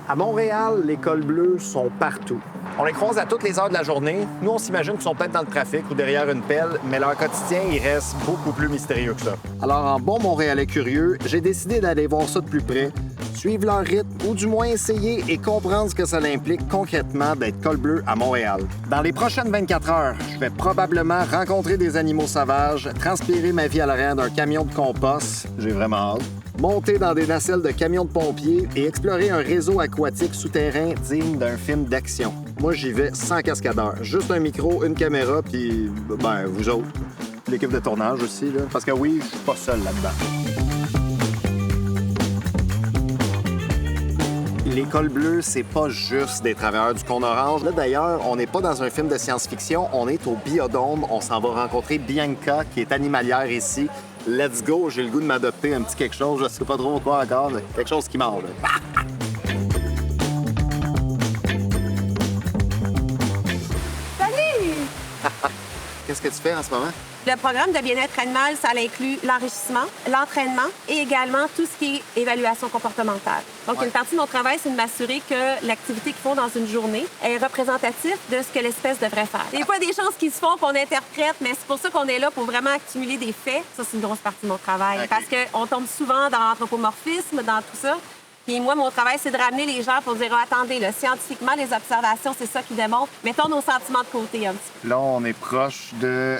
À Montréal, les cols bleus sont partout. On les croise à toutes les heures de la journée. Nous, on s'imagine qu'ils sont peut-être dans le trafic ou derrière une pelle, mais leur quotidien, il reste beaucoup plus mystérieux que ça. Alors, en bon Montréalais curieux, j'ai décidé d'aller voir ça de plus près, suivre leur rythme ou du moins essayer et comprendre ce que ça implique concrètement d'être col bleu à Montréal. Dans les prochaines 24 heures, je vais probablement rencontrer des animaux sauvages, transpirer ma vie à l'arrière d'un camion de compost, j'ai vraiment hâte, monter dans des nacelles de camions de pompiers et explorer un réseau aquatique souterrain digne d'un film d'action. Moi, j'y vais sans cascadeur. Juste un micro, une caméra, puis, ben, vous autres. L'équipe de tournage aussi, là. Parce que oui, je suis pas seul là-dedans. Les cols bleus, c'est pas juste des travailleurs du cône orange. Là, d'ailleurs, on n'est pas dans un film de science-fiction, on est au Biodôme. On s'en va rencontrer Bianca, qui est animalière ici. Let's go, j'ai le goût de m'adopter un petit quelque chose, je sais pas trop quoi encore, mais quelque chose qui mange. Salut! Qu'est-ce que tu fais en ce moment? Le programme de bien-être animal, ça inclut l'enrichissement, l'entraînement et également tout ce qui est évaluation comportementale. Donc, une partie de mon travail, c'est de m'assurer que l'activité qu'ils font dans une journée est représentative de ce que l'espèce devrait faire. Des fois, des choses qui se font, qu'on interprète, mais c'est pour ça qu'on est là, pour vraiment accumuler des faits. Ça, c'est une grosse partie de mon travail. Okay. Parce qu'on tombe souvent dans l'anthropomorphisme, dans tout ça. Puis moi, mon travail, c'est de ramener les gens pour dire « Attendez, là, scientifiquement, les observations, c'est ça qui démontre. Mettons nos sentiments de côté un petit peu. » Là, on est proche de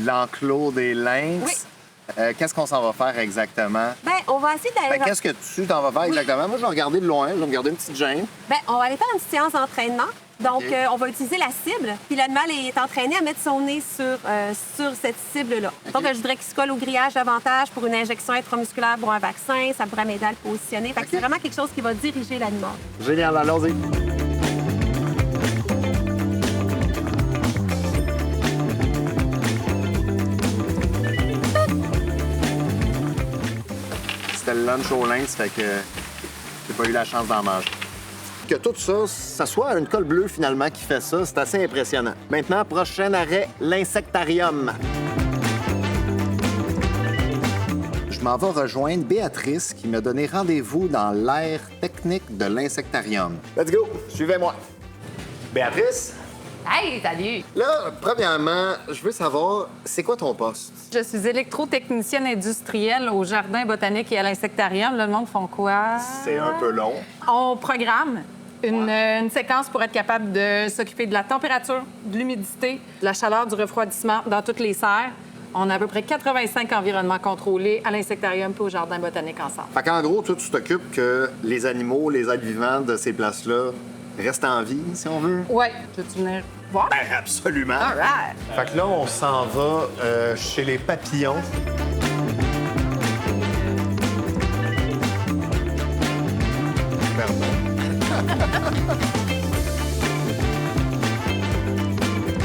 l'enclos des lynx. Oui. Qu'est-ce qu'on s'en va faire exactement? Bien, on va essayer d'aller... Qu'est-ce que tu t'en vas faire exactement? Moi, je vais regarder de loin, je vais me garder une petite gêne. Bien, on va aller faire une petite séance d'entraînement. Donc, OK. On va utiliser la cible, puis l'animal est entraîné à mettre son nez sur cette cible-là. OK. Donc, je voudrais qu'il se colle au grillage davantage pour une injection intramusculaire pour un vaccin. Ça pourrait m'aider à le positionner. Fait que OK. c'est vraiment quelque chose qui va diriger l'animal. Génial, allons-y. C'était le lunch au lynx, fait que j'ai pas eu la chance d'en manger. Que tout ça, ça soit une colle bleue finalement qui fait ça, c'est assez impressionnant. Maintenant, prochain arrêt, l'insectarium. Je m'en vais rejoindre Béatrice qui m'a donné rendez-vous dans l'aire technique de l'insectarium. Let's go, suivez-moi. Béatrice, Hey, salut! là, premièrement, je veux savoir, c'est quoi ton poste? Je suis électrotechnicienne industrielle au Jardin botanique et à l'insectarium. Là, le monde font quoi? C'est un peu long. On programme une séquence pour être capable de s'occuper de la température, de l'humidité, de la chaleur, du refroidissement dans toutes les serres. On a à peu près 85 environnements contrôlés à l'insectarium puis au Jardin botanique ensemble. Fait qu'en gros, toi, tu t'occupes que les animaux, les êtres vivants de ces places-là restent en vie, si on veut? Oui. Veux-tu venir voir? Ben, absolument. All right. Fait que là, on s'en va chez les papillons.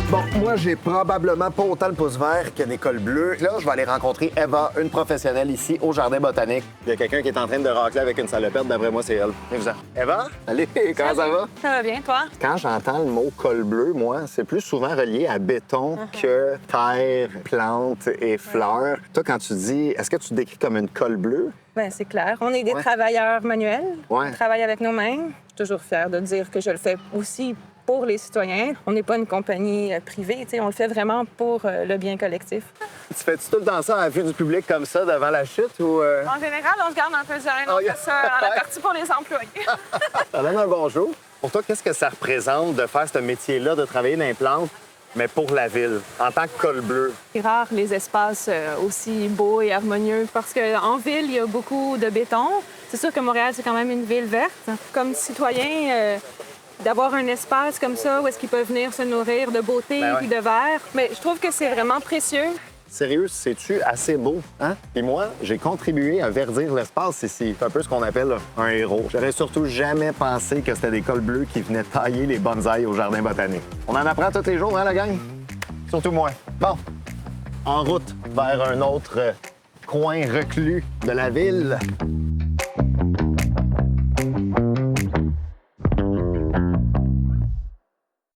Bon, moi, j'ai probablement pas autant le pouce vert que des cols bleus. Là, je vais aller rencontrer Eva, une professionnelle ici au Jardin botanique. Il y a quelqu'un qui est en train de racler avec une salopette. D'après moi, c'est elle. Venez-vous-en. Eva? Allez, comment ça va? Ça va bien, toi? Quand j'entends le mot col bleu, moi, c'est plus souvent relié à béton que terre, plantes et fleurs. Toi, quand tu dis, est-ce que tu te décris comme une colle bleue? Bien, c'est clair. On est des Ouais. travailleurs manuels. Ouais. On travaille avec nos mains. Je suis toujours fière de dire que je le fais aussi pour les citoyens. On n'est pas une compagnie privée. On le fait vraiment pour le bien collectif. Tu fais-tu tout le temps ça à la vue du public comme ça, devant la chute, ou... En général, on se garde un peu de gêne. On Oh, yeah. fait ça à la partie pour les employés. Ça donne un bon jour. Pour toi, qu'est-ce que ça représente de faire ce métier-là, de travailler dans les plantes, mais pour la ville, en tant que col bleu? C'est rare les espaces aussi beaux et harmonieux parce qu'en ville, il y a beaucoup de béton. C'est sûr que Montréal, c'est quand même une ville verte. Comme citoyen, d'avoir un espace comme ça où est-ce qu'ils peuvent venir se nourrir de beauté Ben ouais. et de verre, mais je trouve que c'est vraiment précieux. Sérieux, c'est-tu assez beau, hein? Puis moi, j'ai contribué à verdir l'espace ici. C'est un peu ce qu'on appelle un héros. J'aurais surtout jamais pensé que c'était des cols bleus qui venaient tailler les bonsaïs au Jardin botanique. On en apprend tous les jours, hein, la gang? Surtout moi. Bon, en route vers un autre coin reclus de la ville.